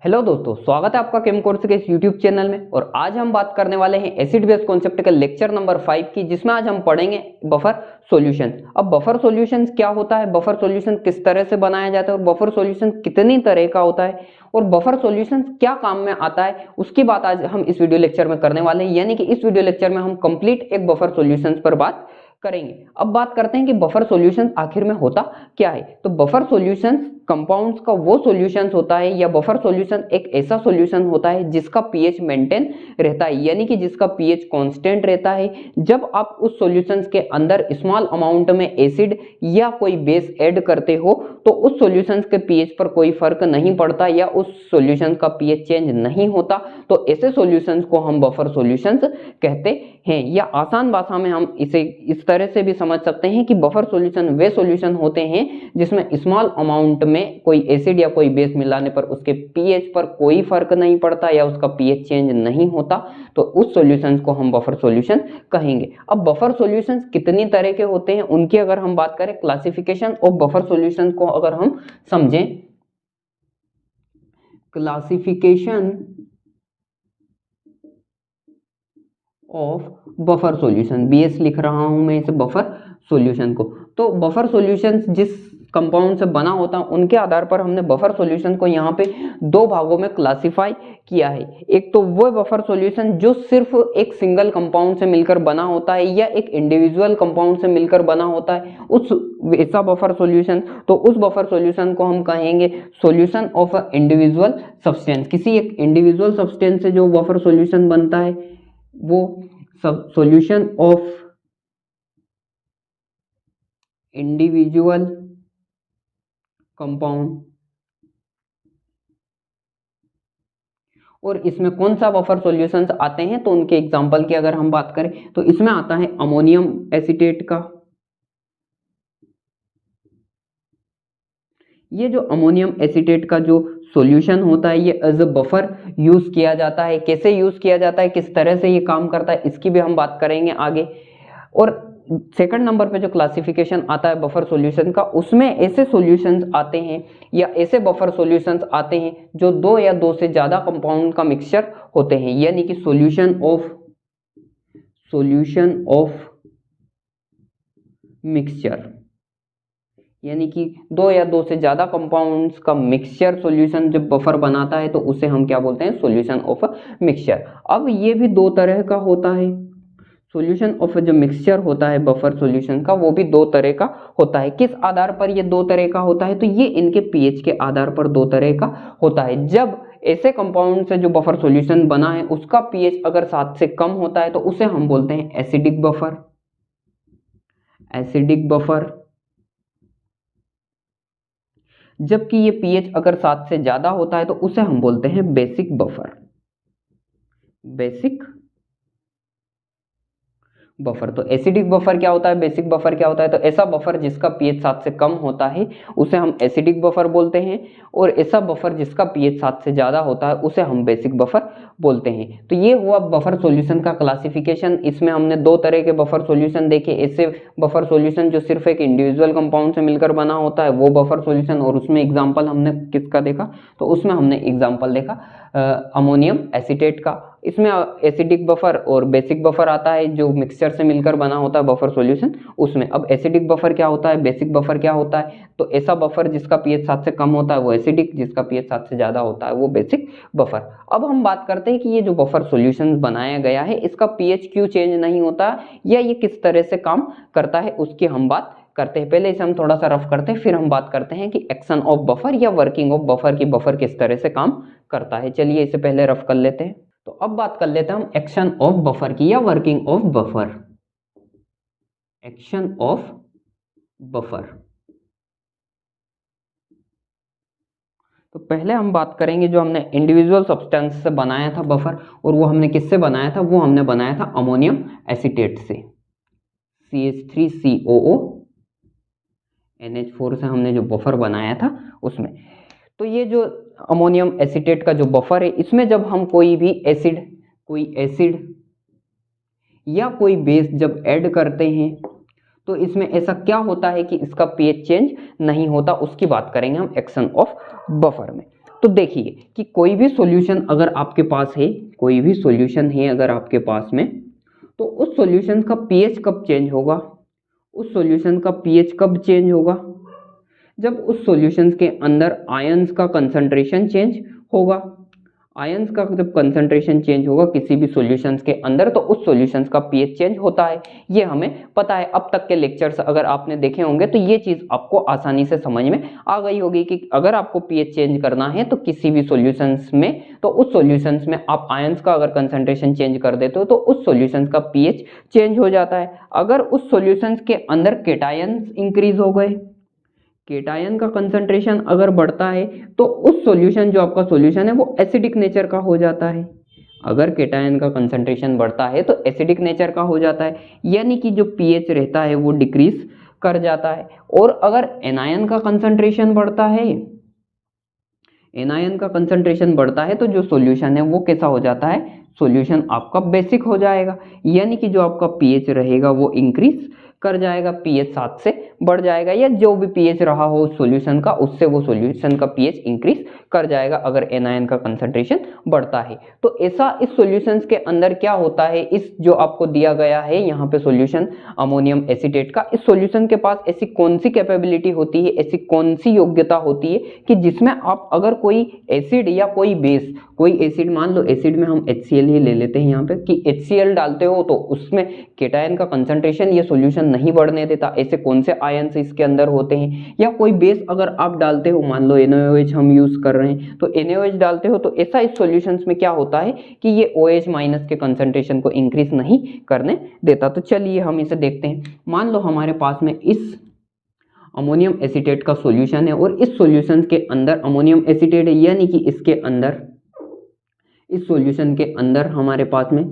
Hello दोस्तों, स्वागत है आपका केम कोर्स के इस यूट्यूब चैनल में। और आज हम बात करने वाले हैं एसिड बेस कॉन्सेप्ट के लेक्चर नंबर 5 की, जिसमें आज हम पढ़ेंगे बफर सॉल्यूशन। अब बफर सॉल्यूशन क्या होता है, बफर सॉल्यूशन किस तरह से बनाया जाता है और बफर सॉल्यूशन कितनी तरह का होता है और बफर सॉल्यूशन क्या काम में आता है, उसकी बात आज हम इस वीडियो लेक्चर में करने वाले हैं। यानी कि इस वीडियो लेक्चर में हम कंप्लीट एक बफर सॉल्यूशन पर बात करेंगे। अब बात करते हैं कि बफर सॉल्यूशन आखिर में होता क्या है। तो बफर सॉल्यूशन कंपाउंड्स का वो सॉल्यूशन होता है या बफर सॉल्यूशन एक ऐसा सॉल्यूशन होता है जिसका पीएच मेंटेन रहता है, यानी कि जिसका पीएच कांस्टेंट रहता है। जब आप उस सॉल्यूशन के अंदर स्मॉल अमाउंट में एसिड या कोई बेस ऐड करते हो तो उस सॉल्यूशन के पीएच पर कोई फर्क नहीं पड़ता या उस सॉल्यूशन का पीएच चेंज नहीं होता। तो ऐसे सॉल्यूशंस को हम बफर सॉल्यूशंस कहते हैं। या आसान भाषा में हम इसे इस तरह से भी समझ सकते हैं कि बफर सॉल्यूशन वे सॉल्यूशन होते हैं जिसमें स्मॉल अमाउंट में कोई एसिड या कोई बेस मिलाने पर उसके पीएच पर कोई फर्क नहीं पड़ता या उसका पीएच चेंज नहीं होता। तो उस सॉल्यूशंस को हम बफर सॉल्यूशन कहेंगे। अब बफर सॉल्यूशंस कितनी तरह के होते हैं उनकी अगर हम बात करें, क्लासिफिकेशन ऑफ बफर सॉल्यूशन को अगर हम समझें, क्लासिफिकेशन ऑफ बफर सॉल्यूशन, बीएस लिख रहा हूं मैं इस बफर सॉल्यूशन को। तो बफर सॉल्यूशन जिस कंपाउंड से बना होता है उनके आधार पर हमने बफर सॉल्यूशन को यहाँ पे दो भागों में क्लासिफाई किया है। एक तो वो बफर सॉल्यूशन जो सिर्फ एक सिंगल कंपाउंड से मिलकर बना होता है या एक इंडिविजुअल कंपाउंड से मिलकर बना होता है, उस ऐसा बफर सॉल्यूशन। तो उस बफर सॉल्यूशन को हम कहेंगे solution of a individual substance. किसी एक इंडिविजुअल सब्सटेंस से जो बफर सॉल्यूशन बनता है वो सब सॉल्यूशन ऑफ इंडिविजुअल कंपाउंड। और इसमें कौन सा बफर सॉल्यूशंस आते हैं तो उनके एग्जांपल की अगर हम बात करें तो इसमें आता है अमोनियम एसीटेट का। ये जो अमोनियम एसीटेट का जो सॉल्यूशन होता है ये एज अ बफर यूज किया जाता है। कैसे यूज किया जाता है, किस तरह से ये काम करता है, इसकी भी हम बात करेंगे आगे। और सेकंड नंबर पे जो क्लासिफिकेशन आता है बफर सॉल्यूशन का, उसमें ऐसे सॉल्यूशंस आते हैं या ऐसे बफर सॉल्यूशंस आते हैं जो दो या दो से ज्यादा कंपाउंड का मिक्सचर होते हैं, यानी कि सॉल्यूशन ऑफ मिक्सचर, यानी कि दो या दो से ज्यादा कंपाउंड्स का मिक्सचर सॉल्यूशन जब बफर बनाता है तो उसे हम क्या बोलते हैं, सॉल्यूशन ऑफ मिक्सचर। अब ये भी दो तरह का होता है, सॉल्यूशन ऑफ जो मिक्सचर होता है बफर सॉल्यूशन का वो भी दो तरह का होता है। किस आधार पर ये दो तरह का होता है, तो ये इनके पीएच के आधार पर दो तरह का होता है। जब ऐसे कंपाउंड से जो बफर सॉल्यूशन बना है उसका पीएच अगर 7 से कम होता है तो उसे हम बोलते हैं एसिडिक बफर। जबकि ये पीएच अगर 7 से ज्यादा होता है तो उसे हम बोलते हैं बेसिक बफर। तो एसिडिक बफर क्या होता है, बेसिक बफर क्या होता है, तो ऐसा बफर जिसका पीएच 7 से कम होता है उसे हम एसिडिक बफर बोलते हैं, और ऐसा बफर जिसका पीएच 7 से ज्यादा होता है उसे हम बेसिक बफर बोलते हैं। तो ये हुआ बफर सॉल्यूशन का क्लासिफिकेशन। इसमें हमने दो तरह के बफर सॉल्यूशन देखे, ऐसे बफर सॉल्यूशन जो सिर्फ एक इंडिविजुअल कंपाउंड से मिलकर बना होता है वो बफर सॉल्यूशन, और उसमें एग्जाम्पल हमने किसका देखा, तो उसमें हमने एग्जाम्पल देखा अमोनियम एसीटेट का। इसमें एसिडिक बफर और बेसिक बफर आता है जो मिक्सचर से मिलकर बना होता है बफर सॉल्यूशन उसमें। अब एसिडिक बफर क्या होता है, बेसिक बफर क्या होता है, तो ऐसा बफर जिसका पीएच 7 से कम होता है वो एसिडिक, जिसका पीएच 7 से ज्यादा होता है वो बेसिक बफर। अब हम बात करते हैं कि ये जो बफर सॉल्यूशन बनाया गया है इसका पीएच क्यों चेंज नहीं होता या ये किस तरह से काम करता है उसकी हम बात करते हैं। पहले इसे हम थोड़ा सा रफ करते हैं, फिर हम बात करते हैं कि एक्शन ऑफ बफर या वर्किंग ऑफ बफर की बफर किस तरह से काम करता है। चलिए इसे पहले रफ कर लेते हैं। तो अब बात कर लेते हैं हम एक्शन ऑफ बफर की या working of buffer. Action of buffer, तो पहले हम बात करेंगे जो हमने इंडिविजुअल सब्सटेंस से बनाया था बफर, और वो हमने किससे बनाया था, वो हमने बनाया था अमोनियम एसीटेट से, CH3COO NH4 से हमने जो बफर बनाया था उसमें। तो ये जो अमोनियम एसीटेट का जो बफर है इसमें जब हम कोई एसिड या कोई बेस जब ऐड करते हैं तो इसमें ऐसा क्या होता है कि इसका पीएच चेंज नहीं होता, उसकी बात करेंगे हम एक्शन ऑफ बफर में। तो देखिए कि कोई भी सॉल्यूशन अगर आपके पास है, कोई भी सॉल्यूशन है अगर आपके पास में, तो उस सॉल्यूशन का पीएच कब चेंज होगा, उस सॉल्यूशन का पीएच कब चेंज होगा, जब उस सॉल्यूशन के अंदर आयंस का कंसंट्रेशन चेंज होगा। आयंस का जब कंसंट्रेशन चेंज होगा किसी भी सॉल्यूशंस के अंदर, तो उस सॉल्यूशंस का पीएच चेंज होता है। ये हमें पता है, अब तक के लेक्चर्स अगर आपने देखे होंगे तो ये चीज आपको आसानी से समझ में आ गई होगी कि अगर आपको पीएच चेंज करना है तो किसी भी सॉल्यूशंस में, तो उस सॉल्यूशंस में आप आयंस का अगर कंसंट्रेशन चेंज कर देते हो तो उस सॉल्यूशंस का पीएच चेंज हो जाता है। अगर उस सॉल्यूशंस के अंदर केटायंस इंक्रीज हो गए, केटायन का कंसंट्रेशन अगर बढ़ता है, तो उस सॉल्यूशन, जो आपका सॉल्यूशन है वो एसिडिक नेचर का हो जाता है। अगर केटायन का कंसंट्रेशन बढ़ता है तो एसिडिक नेचर का हो जाता है, यानी कि जो पीएच रहता है वो डिक्रीज कर जाता है। और अगर एनायन का कंसंट्रेशन बढ़ता है, एनायन का कंसंट्रेशन बढ़ता है, तो जो सॉल्यूशन है वो कैसा हो जाता है, सॉल्यूशन आपका बेसिक हो जाएगा, यानी कि जो आपका पीएच रहेगा वो इंक्रीज कर जाएगा, पीएच 7 से बढ़ जाएगा, या जो भी पीएच रहा हो उस सॉल्यूशन का, उससे वो सॉल्यूशन का पीएच इंक्रीज कर जाएगा अगर एनायन का कंसंट्रेशन बढ़ता है। तो ऐसा इस सॉल्यूशंस के अंदर क्या होता है, इस जो आपको दिया गया है यहाँ पे सॉल्यूशन अमोनियम एसीटेट का, इस सॉल्यूशन के पास ऐसी कौन सी कैपेबिलिटी होती है, ऐसी कौन सी योग्यता होती है कि जिसमें आप अगर कोई एसिड या कोई बेस, कोई एसिड, मान लो एसिड में हम HCl ही ले लेते हैं यहाँ पे, कि HCl डालते हो तो उसमें केटायन का कंसंट्रेशन ये सॉल्यूशन नहीं बढ़ने देता, ऐसे कौन से आयंस इसके अंदर होते हैं। या कोई बेस अगर आप डालते हो, मान लो NaOH हम यूज कर रहे हैं, तो NaOH डालते हो तो ऐसा इस सॉल्यूशंस में क्या होता है कि ये OH माइनस के कंसंट्रेशन को इंक्रीज नहीं करने देता। तो चलिए हम इसे देखते हैं। मान लो हमारे पास में इस अमोनियम एसीटेट का सॉल्यूशन है और इस सॉल्यूशन के अंदर अमोनियम एसीटेट है, यानी कि इसके अंदर, इस सॉल्यूशन के अंदर हमारे पास में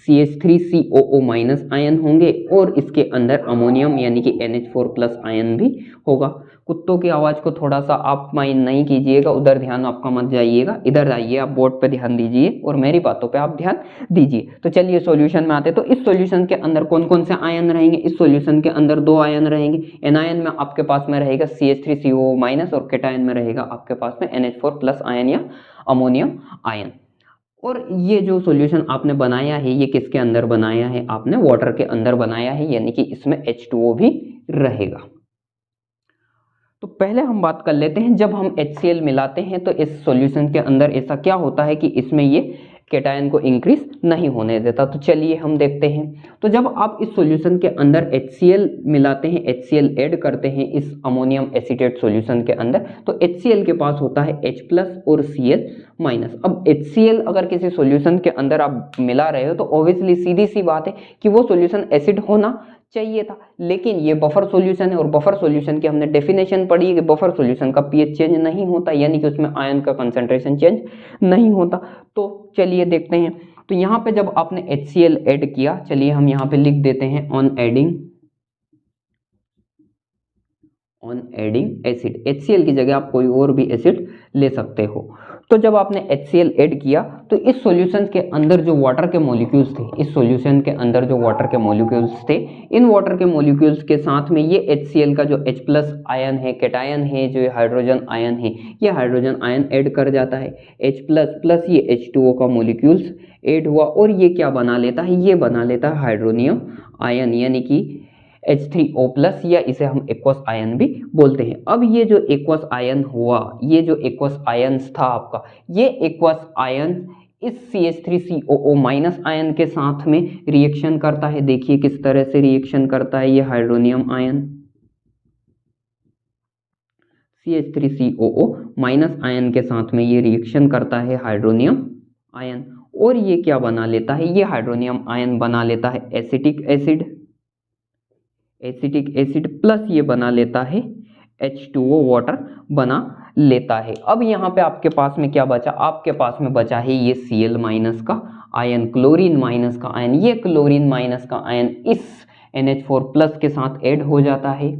CH3COO माइनस आयन होंगे और इसके अंदर अमोनियम यानी कि NH4+ आयन भी होगा। कुत्तों की आवाज को थोड़ा सा आप माइंड नहीं कीजिएगा, उधर ध्यान आपका मत जाइएगा, इधर आइए, आप बोर्ड पे ध्यान दीजिए और मेरी बातों पे आप ध्यान दीजिए। तो चलिए सॉल्यूशन में आते हैं। तो इस सॉल्यूशन के अंदर कौन कौन से आयन रहेंगे, इस सॉल्यूशन के अंदर 2 आयन रहेंगे। एनायन में आपके पास में रहेगा CH3COO माइनस और केटायन में रहेगा आपके पास में NH4+ आयन या अमोनियम आयन। और ये जो सॉल्यूशन आपने बनाया है ये किसके अंदर बनाया है, आपने वाटर के अंदर बनाया है, यानी कि इसमें H2O भी रहेगा। तो पहले हम बात कर लेते हैं, जब हम HCl मिलाते हैं तो इस सॉल्यूशन के अंदर ऐसा क्या होता है कि इसमें ये केटायन को इंक्रीज नहीं होने देता। तो चलिए हम देखते हैं। तो जब आप इस सॉल्यूशन के अंदर HCl मिलाते हैं, HCl ऐड करते हैं इस अमोनियम एसीटेट सॉल्यूशन के अंदर, तो HCl के पास होता है H+ और Cl-। अब HCl अगर किसी सॉल्यूशन के अंदर आप मिला रहे हो तो ऑब्वियसली सीधी सी बात है कि वो सॉल्यूशन एसिड होना चाहिए था, लेकिन ये बफर सॉल्यूशन है और बफर सॉल्यूशन की हमने डेफिनेशन पढ़ी है कि बफर सॉल्यूशन का पीएच चेंज नहीं होता, यानी कि उसमें आयन का कंसंट्रेशन चेंज नहीं होता। तो चलिए देखते हैं। तो यहाँ पे जब आपने HCl ऐड किया, चलिए हम यहाँ पे लिख देते हैं ऑन एडिंग एसिड। HCl की जगह आप कोई और भी एसिड ले सकते हो। तो जब आपने HCl ऐड किया तो इस सॉल्यूशन के अंदर जो वाटर के मॉलिक्यूल्स थे, इस सॉल्यूशन के अंदर जो वाटर के मॉलिक्यूल्स थे, इन वाटर के मॉलिक्यूल्स के साथ में ये HCl का जो H+ आयन है, केटायन है, जो हाइड्रोजन आयन है, ये हाइड्रोजन आयन ऐड कर जाता है। H+ ये H2O का मॉलिक्यूल्स ऐड हुआ और ये क्या बना लेता है, ये बना लेता है हाइड्रोनियम आयन, यानी कि H3O+, या इसे हम एक्वस आयन भी बोलते हैं। अब ये जो एक्वस आयन हुआ, ये जो एक्वस आयंस था आपका, ये एक्वस आयन इस CH3COO- आयन के साथ में रिएक्शन करता है। देखिए किस तरह से रिएक्शन करता है ये हाइड्रोनियम आयन, CH3COO- आयन के साथ में ये रिएक्शन करता है हाइड्रोनियम आयन, और ये क्या बना लेता है, ये हाइड्रोनियम आयन बना लेता है एसिटिक एसिड प्लस ये बना लेता है H2O वाटर बना लेता है। अब यहाँ पे आपके पास में क्या बचा, आपके पास में बचा है ये Cl- का आयन, क्लोरीन माइनस का आयन। ये क्लोरीन माइनस का आयन इस NH4+ के साथ ऐड हो जाता है,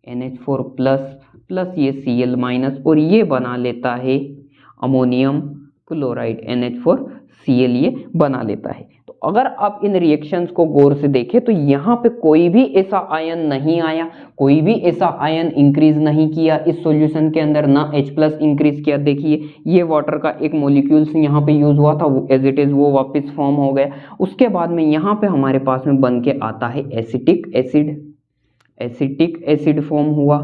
NH4+ प्लस ये Cl- और ये बना लेता है अमोनियम क्लोराइड, NH4Cl ये बना लेता है। तो अगर आप इन रिएक्शंस को गौर से देखें तो यहाँ पे कोई भी ऐसा आयन नहीं आया, कोई भी ऐसा आयन इंक्रीज नहीं किया इस सॉल्यूशन के अंदर, ना H+ इंक्रीज किया। देखिए ये वाटर का एक मॉलिक्यूल्स यहाँ पे यूज हुआ था, वो एज इट इज वो वापस फॉर्म हो गया। उसके बाद में यहाँ पे हमारे पास में बन के आता है acetic acid, acetic acid form हुआ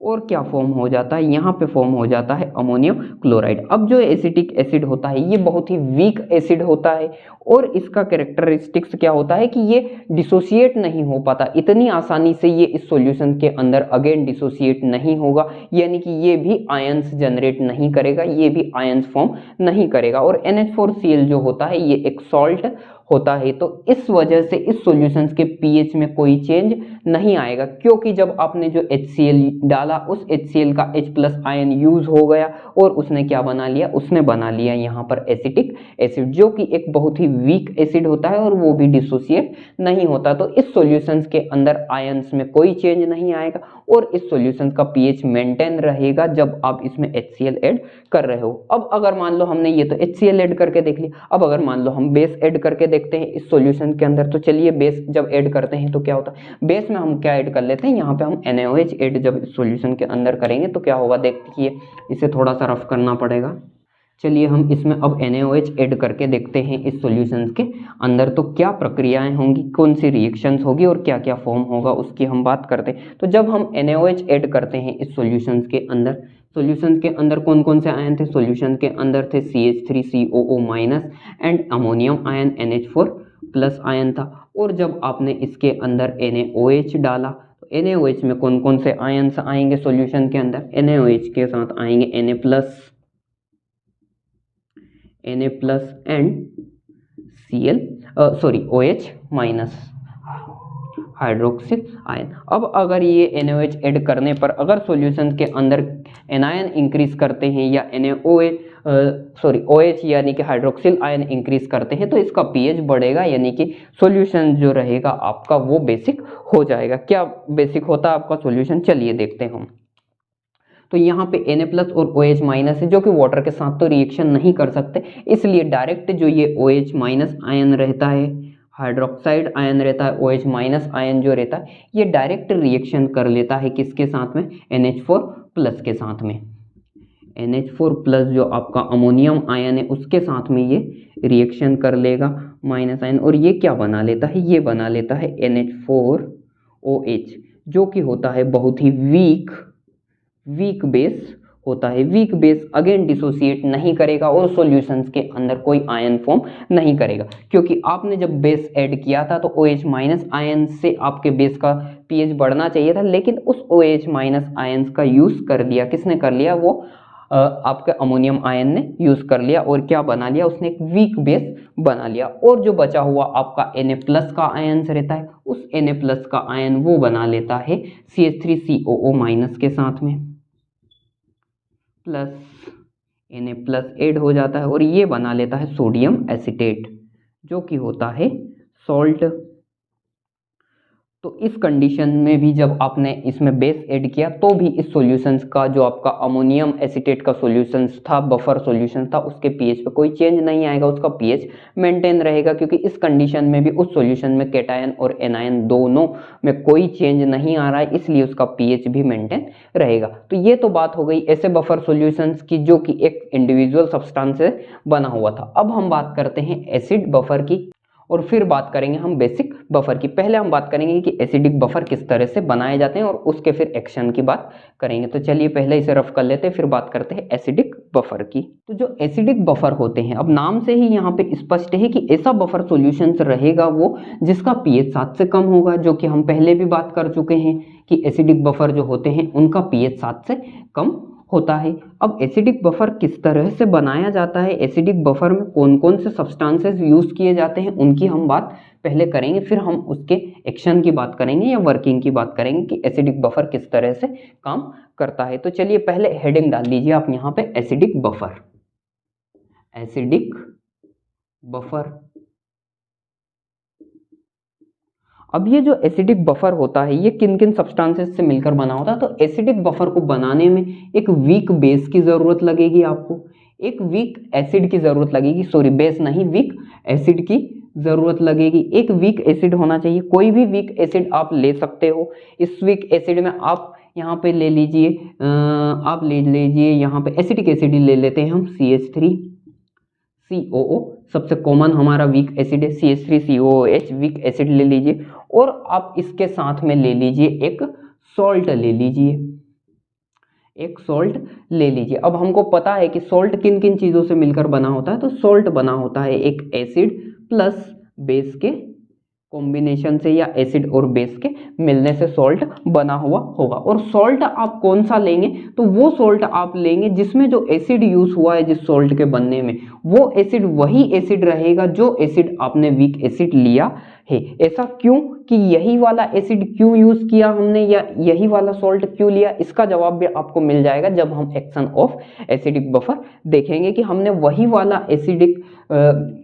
और क्या फॉर्म हो जाता है, यहाँ पे फॉर्म हो जाता है अमोनियम क्लोराइड। अब जो एसिटिक एसिड होता है ये बहुत ही वीक एसिड होता है और इसका कैरेक्टरिस्टिक्स क्या होता है कि ये डिसोसिएट नहीं हो पाता इतनी आसानी से, ये इस सॉल्यूशन के अंदर अगेन डिसोसिएट नहीं होगा, यानी कि ये भी आयंस जनरेट नहीं करेगा, ये भी आयंस फॉर्म नहीं करेगा। और NH4Cl जो होता है ये एक सॉल्ट होता है, तो इस वजह से इस सॉल्यूशंस के पीएच में कोई चेंज नहीं आएगा, क्योंकि जब आपने जो HCl डाला उस HCl का H+ आयन यूज हो गया और उसने क्या बना लिया, उसने बना लिया यहाँ पर एसिटिक एसिड, जो कि एक बहुत ही वीक एसिड होता है और वो भी डिसोसिएट नहीं होता। तो इस सॉल्यूशंस के अंदर आयंस में कोई चेंज नहीं आएगा और इस सॉल्यूशन का पीएच मेंटेन रहेगा जब आप इसमें HCl ऐड कर रहे हो। अब अगर मान लो हमने ये तो HCl ऐड करके देख लिया, अब अगर मान लो हम बेस ऐड करके देखते हैं इस सॉल्यूशन के अंदर, तो चलिए बेस जब ऐड करते हैं तो क्या होता है, बेस में हम क्या ऐड कर लेते हैं, यहाँ पे हम NaOH ऐड जब इस सॉल्यूशन के अंदर करेंगे तो क्या होगा, देखिए इसे थोड़ा सा रफ करना पड़ेगा। चलिए हम इसमें अब NaOH ऐड करके देखते हैं इस सॉल्यूशंस के अंदर, तो क्या प्रक्रियाएं होंगी, कौन सी रिएक्शंस होगी और क्या क्या फॉर्म होगा उसकी हम बात करते हैं। तो जब हम NaOH ऐड करते हैं इस सॉल्यूशंस के अंदर, सॉल्यूशंस के अंदर कौन कौन से आयन थे, सॉल्यूशन के अंदर थे CH3COO- and ammonium ion NH4+ ion था। और जब आपने इसके अंदर NaOH डाला तो NaOH में कौन कौन से आयन्स आएंगे सॉल्यूशन के अंदर, NaOH के साथ आएंगे Na+ and OH- hydroxyl ion. अब अगर ये NaOH ऐड करने पर अगर सॉल्यूशन के अंदर एनायन इंक्रीज करते हैं या OH यानी कि हाइड्रोक्सिल आयन इंक्रीज करते हैं तो इसका पीएच बढ़ेगा, यानी कि सॉल्यूशन जो रहेगा आपका वो बेसिक हो जाएगा। क्या बेसिक होता है आपका सॉल्यूशन, चलिए देखते हैं हम। तो यहाँ पे Na+ और OH- है, जो कि वाटर के साथ तो रिएक्शन नहीं कर सकते, इसलिए डायरेक्ट जो ये OH- आयन रहता है, हाइड्रोक्साइड आयन रहता है, OH- आयन जो रहता है ये डायरेक्ट रिएक्शन कर लेता है किसके साथ में, NH4+ के साथ में। NH4+ जो आपका अमोनियम आयन है उसके साथ में ये रिएक्शन कर लेगा माइनस आयन, और ये क्या बना लेता है, ये बना लेता है NH4OH, जो कि होता है बहुत ही वीक बेस होता है। वीक बेस अगेन डिसोसिएट नहीं करेगा और सॉल्यूशंस के अंदर कोई आयन फॉर्म नहीं करेगा, क्योंकि आपने जब बेस ऐड किया था तो OH- आयन से आपके बेस का पीएच बढ़ना चाहिए था, लेकिन उस OH- आयन का यूज कर लिया, किसने कर लिया, वो आपके अमोनियम आयन ने यूज कर लिया और क्या बना लिया, उसने एक वीक बेस बना लिया। और जो बचा हुआ आपका Na+ का आयन रहता है, उस Na+ का आयन वो बना लेता है CH3COO- के साथ में, प्लस Na+ ऐड हो जाता है और ये बना लेता है सोडियम एसीटेट, जो कि होता है सॉल्ट। तो इस कंडीशन में भी जब आपने इसमें बेस ऐड किया तो भी इस सॉल्यूशंस का जो आपका अमोनियम एसीटेट का सॉल्यूशंस था, बफर सॉल्यूशन था, उसके पीएच पे कोई चेंज नहीं आएगा, उसका पीएच मेंटेन रहेगा, क्योंकि इस कंडीशन में भी उस सॉल्यूशन में कैटायन और एनायन दोनों में कोई चेंज नहीं आ रहा है, इसलिए उसका पीएच भी मेंटेन रहेगा। तो ये तो बात हो गई ऐसे बफर सॉल्यूशंस की जो कि एक इंडिविजुअल सब्सटेंस से बना हुआ था। अब हम बात करते हैं एसिड बफर की और फिर बात करेंगे हम बेसिक बफर की। पहले हम बात करेंगे कि एसिडिक बफर किस तरह से बनाए जाते हैं और उसके फिर एक्शन की बात करेंगे। तो चलिए पहले इसे रफ कर लेते हैं, फिर बात करते हैं एसिडिक बफर की। तो जो एसिडिक बफर होते हैं, अब नाम से ही यहाँ पे स्पष्ट है कि ऐसा बफर सॉल्यूशन रहेगा वो जिसका पीएच 7 से कम होगा, जो कि हम पहले भी बात कर चुके हैं कि एसिडिक बफर जो होते हैं उनका पीएच 7 से कम होता है। अब एसिडिक बफर किस तरह से बनाया जाता है, एसिडिक बफर में कौन कौन से सब्सटेंसेस यूज किए जाते हैं, उनकी हम बात पहले करेंगे, फिर हम उसके एक्शन की बात करेंगे या वर्किंग की बात करेंगे कि एसिडिक बफर किस तरह से काम करता है। तो चलिए पहले हेडिंग डाल दीजिए आप यहाँ पे, एसिडिक बफर। एसिडिक बफर, अब ये जो एसिडिक बफर होता है ये किन किन सब्सटेंसेस से मिलकर बना होता है। तो एसिडिक बफर को बनाने में एक वीक बेस की जरूरत लगेगी आपको, एक वीक एसिड की जरूरत लगेगी, सॉरी बेस नहीं, वीक एसिड की जरूरत लगेगी। एक वीक एसिड होना चाहिए, कोई भी वीक एसिड आप ले सकते हो। इस वीक एसिड में आप यहाँ पे ले लीजिए, आप ले लीजिए यहाँ पे एसिटिक एसिड ले लेते हैं हम, CH3COO सबसे कॉमन हमारा वीक एसिड है, CH3COOH वीक एसिड ले लीजिए। और आप इसके साथ में ले लीजिए एक सॉल्ट ले लीजिए, एक सॉल्ट ले लीजिए। अब हमको पता है कि सॉल्ट किन किन चीज़ों से मिलकर बना होता है, तो सॉल्ट बना होता है एक एसिड प्लस बेस के कॉम्बिनेशन से, या एसिड और बेस के मिलने से सॉल्ट बना हुआ होगा। और सॉल्ट आप कौन सा लेंगे, तो वो सॉल्ट आप लेंगे जिसमें जो एसिड यूज हुआ है जिस सॉल्ट के बनने में, वो एसिड वही एसिड रहेगा जो एसिड आपने वीक एसिड लिया है। ऐसा क्यों, कि यही वाला एसिड क्यों यूज किया हमने, या यही वाला सॉल्ट क्यों लिया, इसका जवाब भी आपको मिल जाएगा जब हम एक्शन ऑफ एसिडिक बफर देखेंगे कि हमने वही वाला एसिडिक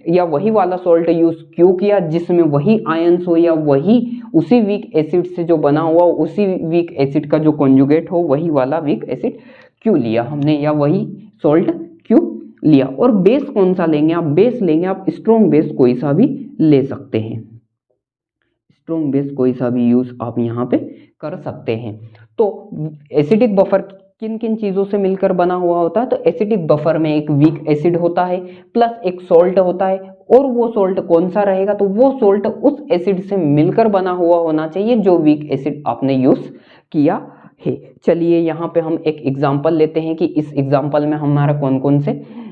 या वही वाला सॉल्ट यूज क्यों किया जिसमें वही आयंस हो, या वही उसी वीक एसिड से जो बना हुआ उसी वीक एसिड का जो कॉन्जुगेट हो वही वाला वीक एसिड क्यों लिया हमने, या वही सॉल्ट क्यों लिया। और बेस कौन सा लेंगे आप, बेस लेंगे आप स्ट्रॉन्ग बेस कोई सा भी ले सकते हैं, स्ट्रॉन्ग बेस कोई सा भी यूज आप यहाँ पे कर सकते हैं। तो एसिडिक बफर किन किन चीजों से मिलकर बना हुआ होता है, तो एसिडिक बफर में एक वीक एसिड होता है प्लस एक सॉल्ट होता है, और वो सॉल्ट कौन सा रहेगा, तो वो सॉल्ट उस एसिड से मिलकर बना हुआ होना चाहिए जो वीक एसिड आपने यूज किया है। चलिए यहाँ पे हम एक एग्जांपल लेते हैं कि इस एग्जांपल में हमारा कौन कौन से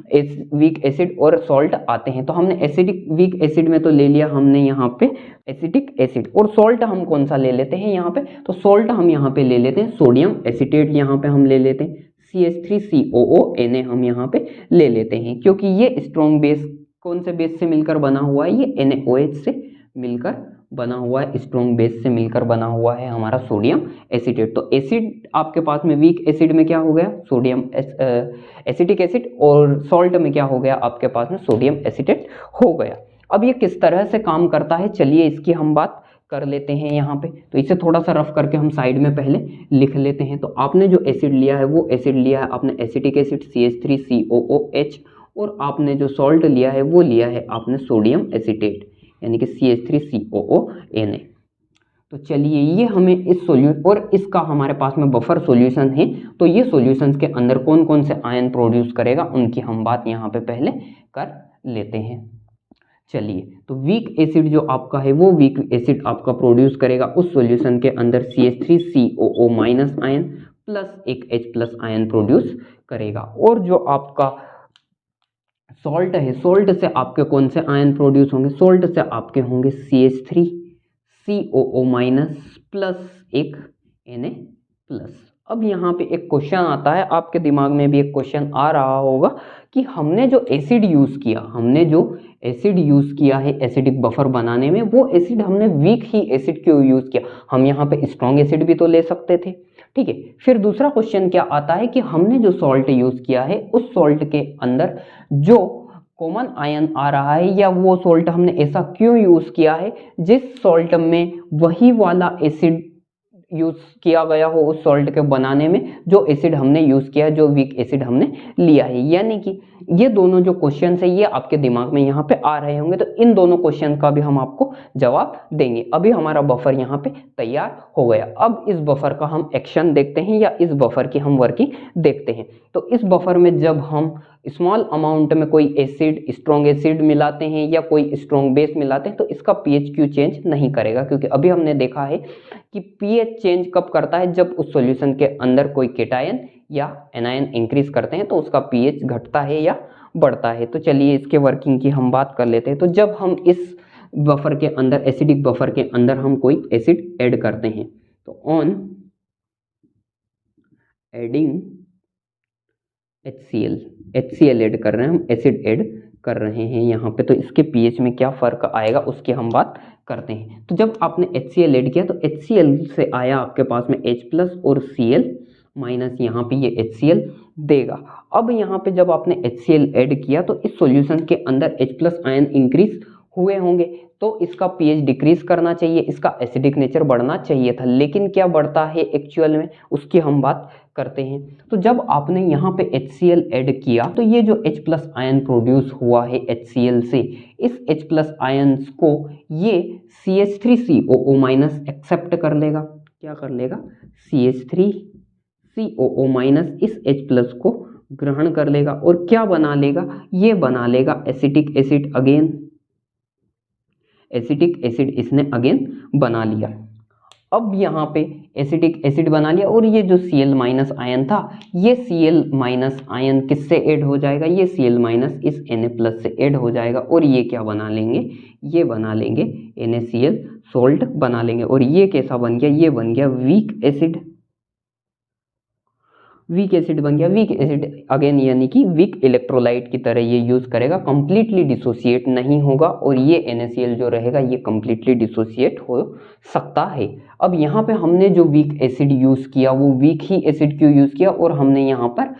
वीक एसिड और सॉल्ट आते हैं। तो हमने एसिडिक वीक एसिड में तो ले लिया हमने यहाँ पे एसिटिक एसिड, और सॉल्ट हम कौन सा ले लेते हैं यहाँ पे, तो सॉल्ट हम यहाँ पे ले लेते हैं सोडियम एसीटेट, यहाँ पे हम ले लेते हैं CH3COO हम यहाँ पे ले लेते हैं, क्योंकि ये स्ट्रॉन्ग बेस कौन से बेस से मिलकर बना हुआ है, ये NaOH से मिलकर बना हुआ है, स्ट्रॉन्ग बेस से मिलकर बना हुआ है हमारा सोडियम एसीटेट। तो एसिड आपके पास में वीक एसिड में क्या हो गया, सोडियम एसिटिक एसिड, और सॉल्ट में क्या हो गया आपके पास में सोडियम एसीटेट हो गया। अब ये किस तरह से काम करता है, चलिए इसकी हम बात कर लेते हैं यहाँ पे। तो इसे थोड़ा सा रफ करके हम साइड में पहले लिख लेते हैं। तो आपने जो एसिड लिया है वो एसिड लिया है आपने एसिटिक एसिड CH3COOH, और आपने जो सॉल्ट लिया है वो लिया है आपने सोडियम एसीटेट यानी कि CH3COO। तो चलिए ये हमें इस सोल्यूशन और इसका हमारे पास में बफर सॉल्यूशन है, तो ये सॉल्यूशंस के अंदर कौन कौन से आयन प्रोड्यूस करेगा उनकी हम बात यहाँ पे पहले कर लेते हैं। चलिए, तो वीक एसिड जो आपका है वो वीक एसिड आपका प्रोड्यूस करेगा उस सॉल्यूशन के अंदर CH3COO- आयन प्लस एक H+ आयन प्रोड्यूस करेगा। और जो आपका सॉल्ट है, सॉल्ट से आपके कौन से आयन प्रोड्यूस होंगे, सॉल्ट से आपके होंगे CH3COO- प्लस एक Na+। अब यहाँ पे एक क्वेश्चन आता है, आपके दिमाग में भी एक क्वेश्चन आ रहा होगा कि हमने जो एसिड यूज किया है एसिडिक बफर बनाने में, वो एसिड हमने वीक ही एसिड क्यों यूज किया, हम यहाँ पे स्ट्रॉन्ग एसिड भी तो ले सकते थे। ठीक है, फिर दूसरा क्वेश्चन क्या आता है कि हमने जो सॉल्ट यूज किया है उस सॉल्ट के अंदर जो कॉमन आयन आ रहा है, या वो सॉल्ट हमने ऐसा क्यों यूज किया है जिस सॉल्ट में वही वाला एसिड यूज किया गया हो उस सॉल्ट के बनाने में जो एसिड हमने यूज किया है, जो वीक एसिड हमने लिया है। यानी कि ये दोनों जो क्वेश्चन है ये आपके दिमाग में यहाँ पे आ रहे होंगे, तो इन दोनों क्वेश्चन का भी हम आपको जवाब देंगे। अभी हमारा बफर यहाँ पे तैयार हो गया। अब इस बफर का हम एक्शन देखते हैं, या इस बफर की हम वर्किंग देखते हैं। तो इस बफर में जब हम स्मॉल अमाउंट में कोई एसिड, स्ट्रॉन्ग एसिड मिलाते हैं या कोई स्ट्रॉन्ग बेस मिलाते हैं, तो इसका पीएच क्यू चेंज नहीं करेगा, क्योंकि अभी हमने देखा है कि पीएच चेंज कब करता है, जब उस सॉल्यूशन के अंदर कोई केटायन या एनायन इंक्रीज करते हैं तो उसका पीएच घटता है या बढ़ता है। तो चलिए इसके वर्किंग की हम बात कर लेते हैं। तो जब हम इस बफर के अंदर, एसिडिक बफर के अंदर हम कोई एसिड ऐड करते हैं, तो ऑन एडिंग HCl ऐड कर रहे हैं हम, एसिड ऐड कर रहे हैं यहाँ पे, तो इसके पीएच में क्या फर्क आएगा उसकी हम बात करते हैं। तो जब आपने HCl ऐड किया तो HCl से आया आपके पास में H+ और Cl-, यहाँ पे ये HCl देगा। अब यहाँ पे जब आपने HCl ऐड किया तो इस सॉल्यूशन के अंदर H+ आयन इंक्रीज हुए होंगे, तो इसका पीएच डिक्रीज करना चाहिए, इसका एसिडिक नेचर बढ़ना चाहिए था, लेकिन क्या बढ़ता है एक्चुअल में उसकी हम बात करते हैं। तो जब आपने यहाँ पे HCl ऐड किया तो ये जो H प्लस आयन प्रोड्यूस हुआ है HCl से, इस H प्लस आयन्स को ये CH3COO माइनस एक्सेप्ट कर लेगा। क्या कर लेगा? CH3COO माइनस इस H प्लस को ग्रहण कर लेगा और क्या बना लेगा? ये बना लेगा acetic acid again. Acetic acid इसने अगेन बना लिया। अब यहाँ पे एसिटिक एसिड बना लिया और ये जो Cl माइनस आयन था, ये Cl माइनस आयन किससे ऐड हो जाएगा? ये Cl माइनस इस Na प्लस से ऐड हो जाएगा और ये क्या बना लेंगे? ये बना लेंगे NaCl सोल्ट बना लेंगे। और ये कैसा बन गया? ये बन गया वीक एसिड। वीक एसिड बन गया। वीक एसिड अगेन यानी कि वीक इलेक्ट्रोलाइट की तरह ये यूज करेगा, कंप्लीटली डिसोसिएट नहीं होगा और ये NaCl जो रहेगा ये कंप्लीटली डिसोसिएट हो सकता है। अब यहाँ पे हमने जो वीक एसिड यूज किया वो वीक ही एसिड क्यों यूज किया? और हमने यहाँ पर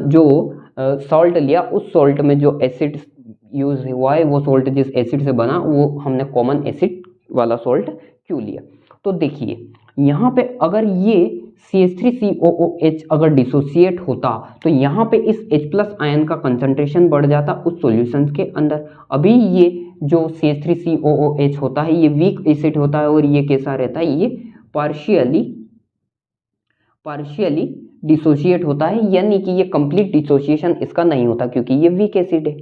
जो सॉल्ट लिया उस सॉल्ट में जो एसिड यूज हुआ है वो सॉल्ट जिस एसिड से बना वो हमने कॉमन एसिड वाला सॉल्ट क्यों लिया? तो देखिए यहाँ पे अगर ये CH3COOH अगर डिसोसिएट होता तो यहाँ पे इस H प्लस आयन का कंसंट्रेशन बढ़ जाता उस सॉल्यूशन के अंदर। अभी ये जो CH3COOH होता है ये वीक एसिड होता है और ये कैसा रहता है? ये पार्शियली डिसोशिएट होता है, यानी कि ये कंप्लीट डिसोसिएशन इसका नहीं होता क्योंकि ये वीक एसिड है।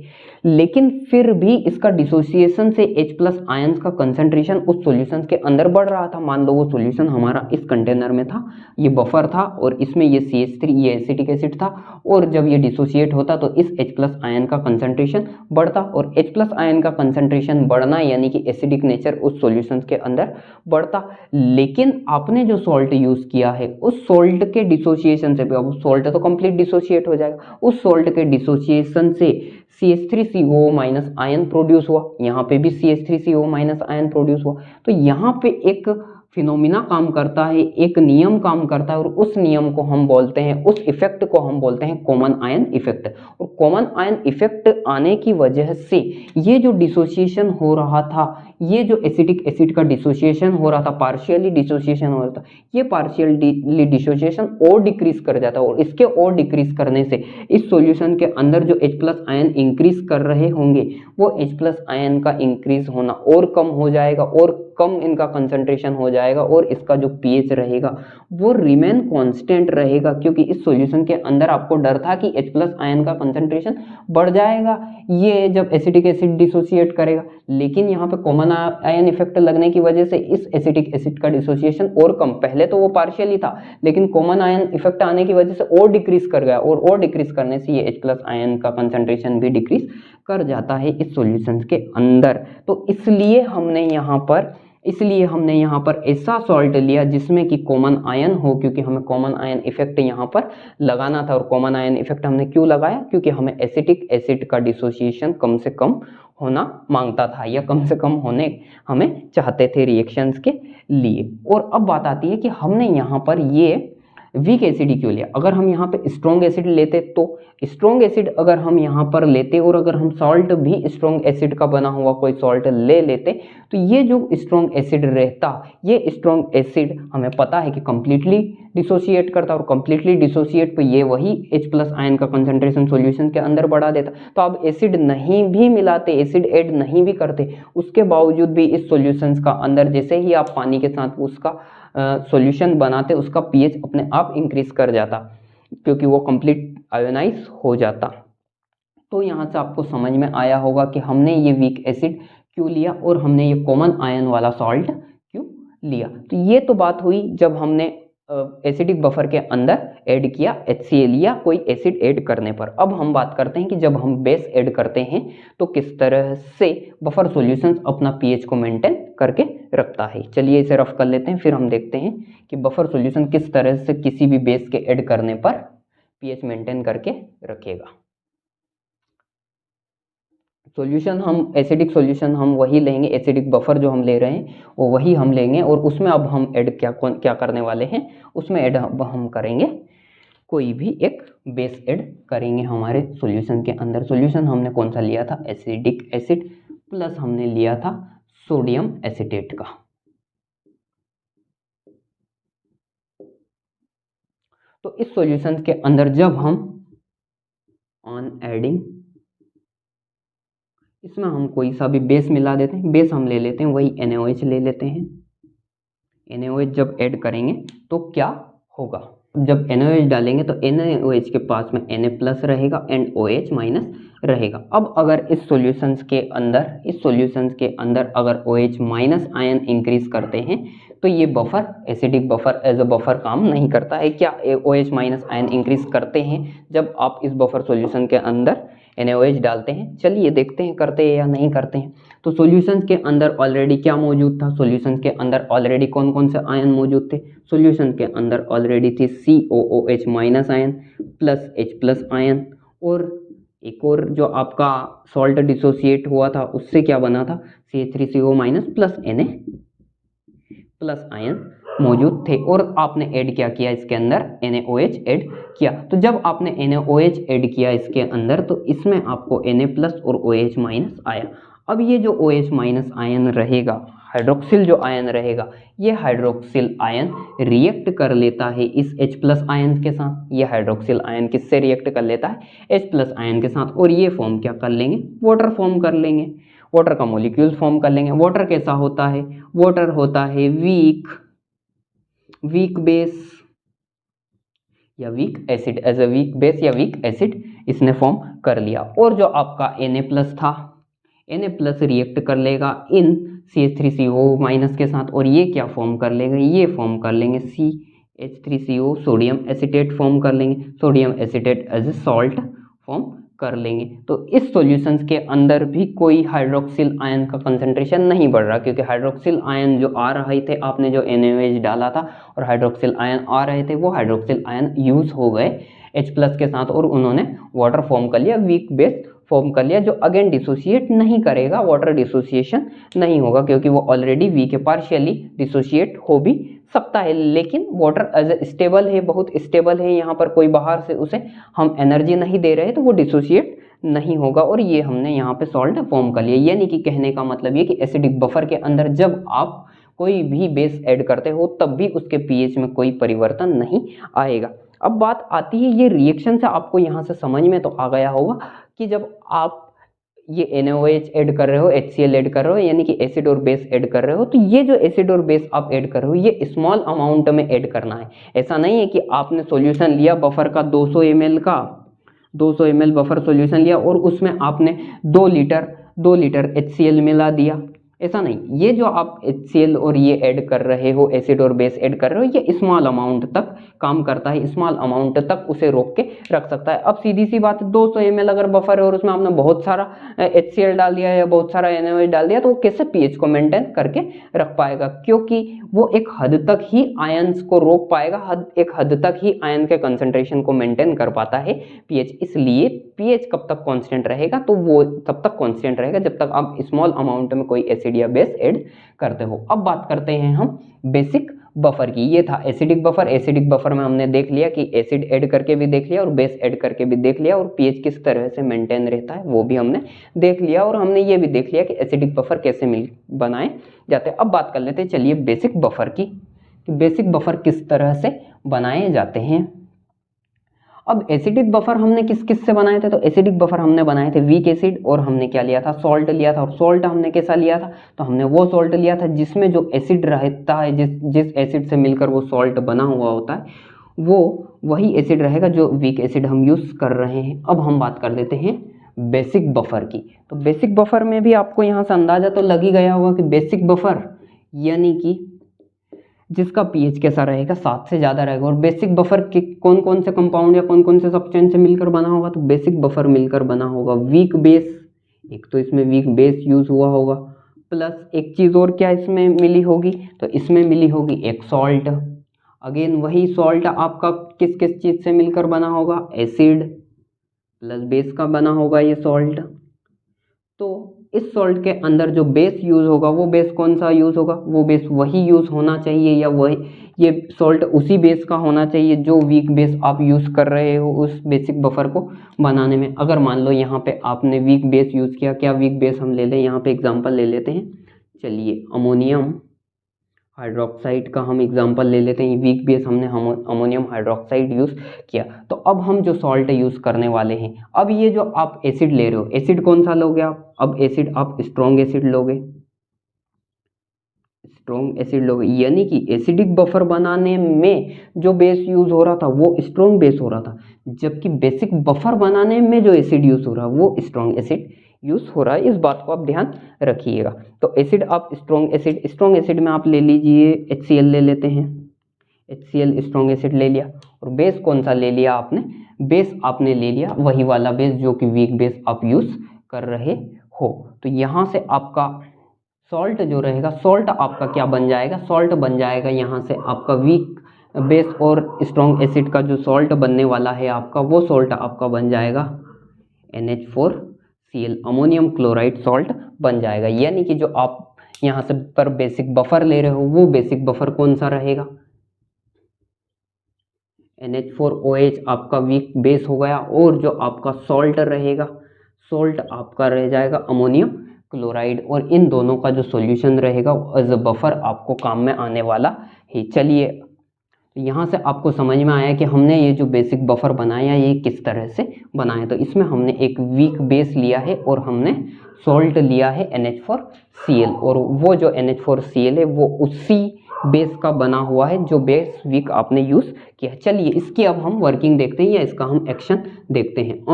लेकिन फिर भी इसका डिसोसिएशन से H प्लस आयंस का कंसंट्रेशन उस सॉल्यूशन के अंदर बढ़ रहा था। मान लो वो सॉल्यूशन हमारा इस कंटेनर में था, ये बफर था और इसमें ये CH3 ये एसिटिक एसिड था और जब ये डिसोसिएट होता तो इस H प्लस आयन का कंसंट्रेशन बढ़ता और H प्लस आयन का कंसंट्रेशन बढ़ना यानी कि एसिडिक नेचर उस सॉल्यूशन के अंदर बढ़ता। लेकिन आपने जो सॉल्ट यूज किया है उस सॉल्ट के डिसोसिएशन से, अब सॉल्ट तो कंप्लीट डिसोसिएट हो जाएगा, उस सॉल्ट के डिसोसिएशन से CH3COO माइनस आयन प्रोड्यूस हुआ, यहाँ पे भी CH3COO माइनस आयन प्रोड्यूस हुआ। तो यहाँ पे एक फिनोमिना काम करता है, एक नियम काम करता है और उस नियम को हम बोलते हैं, उस इफेक्ट को हम बोलते हैं कॉमन आयन इफेक्ट। और कॉमन आयन इफेक्ट आने की वजह से ये जो डिसोसिएशन हो रहा था, ये जो एसिटिक एसिड का डिसोसिएशन हो रहा था, पार्शियली डिसोसिएशन हो रहा था, ये पार्शियली डिसोसिएशन और डिक्रीज कर जाता है और इसके और डिक्रीज करने से इस सॉल्यूशन के अंदर जो H प्लस आयन इंक्रीज कर रहे होंगे वो H प्लस आयन का इंक्रीज होना और कम हो जाएगा और कम इनका कंसंट्रेशन हो जाएगा और इसका जो pH रहेगा वो रिमेन कांस्टेंट रहेगा, क्योंकि इस सॉल्यूशन के अंदर आपको डर था कि H प्लस आयन का कंसंट्रेशन बढ़ जाएगा ये जब एसिटिक एसिड डिसोसिएट करेगा। लेकिन यहाँ पे कॉमन आयन इफेक्ट लगने की वजह से इस एसिटिक एसिड का डिसोसिएशन और कम, पहले तो वो पार्शियली था लेकिन कॉमन आयन इफेक्ट आने की वजह से और डिक्रीज कर गया और डिक्रीज करने से ये H प्लस आयन का कंसंट्रेशन भी डिक्रीज कर जाता है इस सॉल्यूशन के अंदर। तो इसलिए हमने यहाँ पर ऐसा सॉल्ट लिया जिसमें कि कॉमन आयन हो, क्योंकि हमें कॉमन आयन इफेक्ट यहाँ पर लगाना था। और कॉमन आयन इफेक्ट हमने क्यों लगाया? क्योंकि हमें एसिटिक एसिड का डिसोसिएशन कम से कम होना मांगता था या कम से कम होने हमें चाहते थे रिएक्शंस के लिए। और अब बात आती है कि हमने यहाँ पर ये वीक एसिड क्यों लिया। अगर हम यहाँ पे स्ट्रॉन्ग एसिड लेते तो स्ट्रॉन्ग एसिड अगर हम यहाँ पर लेते और अगर हम सॉल्ट भी स्ट्रॉन्ग एसिड का बना हुआ कोई सॉल्ट ले लेते तो ये जो स्ट्रॉन्ग एसिड रहता, ये स्ट्रॉन्ग एसिड हमें पता है कि कंप्लीटली डिसोसिएट करता और कंप्लीटली डिसोसिएट पे ये वही H प्लस आयन का कंसंट्रेशन सॉल्यूशन के अंदर बढ़ा देता। तो आप एसिड नहीं भी मिलाते, एसिड ऐड नहीं भी करते, उसके बावजूद भी इस सॉल्यूशंस का अंदर जैसे ही आप पानी के साथ उसका सॉल्यूशन बनाते उसका pH अपने आप इंक्रीज कर जाता क्योंकि वो कंप्लीट आयोनाइज हो जाता। तो यहाँ से आपको समझ में आया होगा कि हमने ये वीक एसिड क्यों लिया और हमने ये कॉमन आयन वाला सॉल्ट क्यों लिया। तो ये तो बात हुई जब हमने एसिडिक बफर के अंदर ऐड किया HCl या कोई एसिड ऐड करने पर। अब हम बात करते हैं कि जब हम बेस ऐड करते हैं तो किस तरह से बफर सॉल्यूशंस अपना pH को मेंटेन करके रखता है। चलिए इसे रफ कर लेते हैं, फिर हम देखते हैं कि बफर सॉल्यूशन किस तरह से किसी भी बेस के ऐड करने पर pH मेंटेन करके रखेगा। सॉल्यूशन हम एसिडिक सॉल्यूशन हम वही लेंगे, एसिडिक बफर जो हम ले रहे हैं वो वही हम लेंगे और उसमें अब हम ऐड क्या करने वाले हैं, उसमें ऐड हम करेंगे कोई भी एक बेस ऐड करेंगे हमारे सॉल्यूशन के अंदर। सॉल्यूशन हमने कौन सा लिया था? एसिडिक एसिड प्लस हमने लिया था सोडियम एसीटेट का। तो इस सॉल्यूशन के अंदर जब हम ऑन एडिंग इसमें हम कोई सा भी बेस मिला देते हैं, बेस हम ले लेते हैं वही NaOH ले लेते हैं। NaOH जब ऐड करेंगे तो क्या होगा, जब NaOH डालेंगे तो NaOH के पास में Na प्लस रहेगा एंड OH माइनस रहेगा। अब अगर इस सॉल्यूशंस के अंदर अगर OH माइनस आयन इंक्रीज करते हैं तो ये buffer, acidic buffer as a buffer काम नहीं करता है। क्या OH माइनस आयन इंक्रीज करते हैं जब आप इस बफर सॉल्यूशन के अंदर NaOH डालते हैं? चलिए देखते हैं करते हैं या नहीं करते हैं। तो सॉल्यूशंस के अंदर ऑलरेडी क्या मौजूद था, सॉल्यूशंस के अंदर ऑलरेडी कौन कौन से आयन मौजूद थे? सॉल्यूशन के अंदर ऑलरेडी थी COOH minus ion plus H plus ion, और एक और जो आपका सॉल्ट डिसोसिएट हुआ था उससे क्या बना था, CH3CO minus plus Na plus ion मौजूद थे, और आपने ऐड क्या किया इसके अंदर, NaOH ऐड किया। तो जब आपने NaOH ऐड किया इसके अंदर तो इसमें आपको Na प्लस और OH माइनस आया। अब ये जो OH माइनस आयन रहेगा, हाइड्रोक्सिल जो आयन रहेगा, ये हाइड्रोक्सिल आयन रिएक्ट कर लेता है इस H प्लस आयन के साथ। ये हाइड्रोक्सिल आयन किससे रिएक्ट कर लेता है, H प्लस आयन के साथ, और ये फॉर्म क्या कर लेंगे, वाटर फॉर्म कर लेंगे, वाटर का मॉलिक्यूल फॉर्म कर लेंगे। वाटर कैसा होता है, वाटर होता है वीक बेस या weak acid, as a weak base या वीक एसिड इसने फॉर्म कर लिया। और जो आपका Na प्लस था, Na प्लस रिएक्ट कर लेगा इन CH3CO माइनस के साथ, और ये क्या फॉर्म कर लेगा, ये फॉर्म कर लेंगे CH3CO सोडियम एसीटेट फॉर्म कर लेंगे, sodium acetate as a salt form कर लेंगे। तो इस सॉल्यूशंस के अंदर भी कोई हाइड्रोक्सिल आयन का कंसंट्रेशन नहीं बढ़ रहा, क्योंकि हाइड्रोक्सिल आयन जो आ रहे थे, आपने जो NaOH डाला था और हाइड्रोक्सिल आयन आ रहे थे, वो हाइड्रोक्सिल आयन यूज हो गए H प्लस के साथ, और उन्होंने वाटर फॉर्म कर लिया, वीक बेस फॉर्म कर लिया, जो अगेन डिसोसिएट नहीं करेगा, वाटर डिसोसिएशन नहीं होगा, क्योंकि वो ऑलरेडी वीक है, पार्शियली डिसोसिएट हो भी सकता है, लेकिन वाटर एज ए स्टेबल है, बहुत स्टेबल है, यहाँ पर कोई बाहर से उसे हम एनर्जी नहीं दे रहे तो वो डिसोसिएट नहीं होगा, और ये हमने यहाँ पे सॉल्ट फॉर्म कर लिया। यानी कि कहने का मतलब ये कि एसिडिक बफर के अंदर जब आप कोई भी बेस ऐड करते हो तब भी उसके pH में कोई परिवर्तन नहीं आएगा। अब बात आती है ये रिएक्शन से, आपको यहाँ से समझ में तो आ गया होगा कि जब आप ये NaOH ऐड कर रहे हो, HCl ऐड कर रहे हो, यानी कि एसिड और बेस ऐड कर रहे हो, तो ये जो एसिड और बेस आप ऐड कर रहे हो ये स्मॉल अमाउंट में ऐड करना है। ऐसा नहीं है कि आपने सॉल्यूशन लिया बफर का 200 ml बफर सॉल्यूशन लिया और उसमें आपने 2 लीटर HCl मिला दिया, ऐसा नहीं। ये जो आप HCl और ये ऐड कर रहे हो, एसिड और बेस ऐड कर रहे हो, ये स्मॉल अमाउंट तक काम करता है, स्मॉल अमाउंट तक उसे रोक के रख सकता है। अब सीधी सी बात है, 200 ml अगर बफर है और उसमें आपने बहुत सारा HCl डाल दिया या बहुत सारा NaOH डाल दिया, तो वो कैसे pH को मेंटेन करके रख पाएगा, क्योंकि वो एक हद तक ही आयंस को रोक पाएगा, एक हद तक ही आयन के कंसंट्रेशन को मेंटेन कर पाता है pH। इसलिए pH कब तक कांस्टेंट रहेगा, तो वो तब तक कांस्टेंट रहेगा जब तक आप स्मॉल अमाउंट में कोई एसिड या बेस ऐड करते हो। अब बात करते हैं हम बेसिक बफर की। ये था एसिडिक बफर। एसिडिक बफर में हमने देख लिया कि एसिड ऐड करके भी देख लिया और बेस ऐड करके भी देख लिया, और pH किस तरह से मेंटेन रहता है वो भी हमने देख लिया, और हमने ये भी देख लिया कि एसिडिक बफर कैसे बनाए जाते हैं। अब बात कर लेते हैं चलिए बेसिक बफर की, कि बेसिक बफर किस तरह से बनाए जाते हैं। अब एसिडिक बफर हमने किस किस से बनाए थे, तो एसिडिक बफर हमने बनाए थे वीक एसिड, और हमने क्या लिया था, सॉल्ट लिया था। और सॉल्ट हमने कैसा लिया था, तो हमने वो सॉल्ट लिया था जिसमें जो एसिड रहता है, जिस एसिड से मिलकर वो सॉल्ट बना हुआ होता है, वो वही एसिड रहेगा जो वीक एसिड हम यूज कर रहे हैं। अब हम बात कर लेते हैं बेसिक बफर की। तो बेसिक बफर में भी आपको यहाँ से अंदाजा तो लग ही गया होगा कि बेसिक बफर यानी कि जिसका pH कैसा रहेगा, 7 से ज़्यादा रहेगा। और बेसिक बफर के कौन कौन से कंपाउंड या कौन कौन से सब्सटेंस से मिलकर बना होगा, तो बेसिक बफर मिलकर बना होगा वीक बेस, एक तो इसमें वीक बेस यूज हुआ होगा, प्लस एक चीज़ और क्या इसमें मिली होगी, तो इसमें मिली होगी एक सॉल्ट। अगेन वही सॉल्ट आपका किस किस चीज़ से मिलकर बना होगा, एसिड प्लस बेस का बना होगा ये सॉल्ट। तो इस सॉल्ट के अंदर जो बेस यूज होगा, वो बेस कौन सा यूज होगा, वो बेस वही यूज होना चाहिए, या वही ये सॉल्ट उसी बेस का होना चाहिए जो वीक बेस आप यूज कर रहे हो उस बेसिक बफर को बनाने में। अगर मान लो यहाँ पे आपने वीक बेस यूज किया, क्या वीक बेस हम ले लें, यहाँ पे एग्जांपल ले लेते हैं, चलिए हाइड्रोक्साइड का हम एग्जांपल ले लेते हैं, वीक बेस हमने अमोनियम हाइड्रोक्साइड यूज़ किया। तो अब हम जो सॉल्ट यूज़ करने वाले हैं, अब ये जो आप एसिड ले रहे हो, एसिड कौन सा लोगे आप? अब एसिड आप स्ट्रॉन्ग एसिड लोगे, स्ट्रॉन्ग एसिड लोगे, यानी कि एसिडिक बफर बनाने में जो बेस यूज हो रहा था वो स्ट्रॉन्ग बेस हो रहा था, जबकि बेसिक बफर बनाने में जो एसिड यूज हो रहा है वो स्ट्रॉन्ग एसिड यूज हो रहा है। इस बात को आप ध्यान रखिएगा। तो एसिड आप स्ट्रॉन्ग एसिड में आप ले लीजिए HCl ले लेते हैं, HCl स्ट्रॉन्ग एसिड ले लिया। और बेस कौन सा ले लिया आपने? बेस आपने ले लिया वही वाला बेस जो कि वीक बेस आप यूज कर रहे हो। तो यहाँ से आपका सॉल्ट जो रहेगा, सॉल्ट आपका क्या बन जाएगा? सॉल्ट बन जाएगा यहाँ से आपका वीक बेस और स्ट्रॉन्ग एसिड का जो सॉल्ट बनने वाला है आपका, वो सॉल्ट आपका बन जाएगा NH4Cl, अमोनियम क्लोराइड सॉल्ट बन जाएगा। यानी कि जो आप यहाँ से पर बेसिक बफर ले रहे हो वो बेसिक बफर कौन सा रहेगा? NH4OH आपका वीक बेस हो गया, और जो आपका सॉल्ट रहेगा, सॉल्ट आपका रह जाएगा अमोनियम क्लोराइड, और इन दोनों का जो सॉल्यूशन रहेगा एज अ बफर आपको काम में आने वाला है। चलिए यहाँ से आपको समझ में आया कि हमने ये जो बेसिक बफर बनाया ये किस तरह से बनाया। तो इसमें हमने एक वीक बेस लिया है और हमने सॉल्ट लिया है NH4Cl, और वो जो NH4Cl है वो उसी बेस का बना हुआ है जो बेस वीक आपने यूज किया। चलिए इसकी अब हम वर्किंग देखते हैं या इसका हम एक्शन देखते हैं।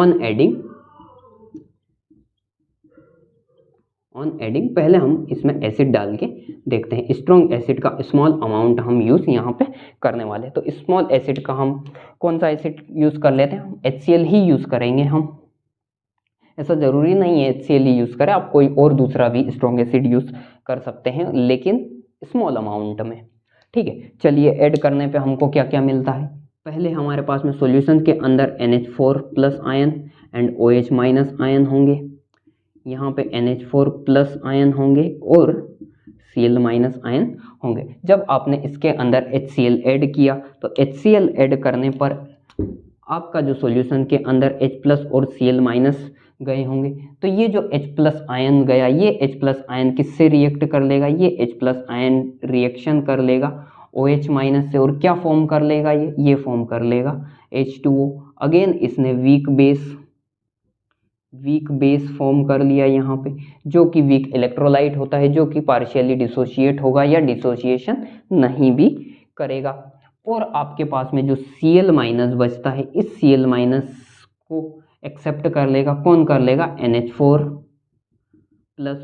ऑन एडिंग पहले हम इसमें एसिड डाल के देखते हैं। स्ट्रॉन्ग एसिड का स्मॉल अमाउंट हम यूज यहाँ पे करने वाले हैं। तो स्मॉल एसिड का हम कौन सा एसिड यूज कर लेते हैं? हम HCl ही यूज करेंगे। हम ऐसा जरूरी नहीं है HCl ही यूज करें, आप कोई और दूसरा भी स्ट्रॉन्ग एसिड यूज कर सकते हैं, लेकिन स्मॉल अमाउंट में। ठीक है, चलिए ऐड करने पे हमको क्या क्या मिलता है। पहले हमारे पास में सॉल्यूशन के अंदर NH4+ ion and OH- ion होंगे, यहाँ पे NH4+ आयन होंगे और Cl- आयन होंगे। जब आपने इसके अंदर HCl ऐड किया तो HCl ऐड करने पर आपका जो सॉल्यूशन के अंदर H+ और Cl- गए होंगे। तो ये जो H+ आयन गया, ये H+ आयन किससे रिएक्ट कर लेगा? ये H+ आयन रिएक्शन कर लेगा OH- से, और क्या फॉर्म कर लेगा? ये फॉर्म कर लेगा H2O। अगेन इसने वीक बेस फॉर्म कर लिया यहाँ पे, जो कि वीक इलेक्ट्रोलाइट होता है, जो कि पार्शियली डिसोशिएट होगा या डिसोशिएशन नहीं भी करेगा। और आपके पास में जो Cl- बचता है, इस Cl- को एक्सेप्ट कर लेगा, कौन कर लेगा? NH4+,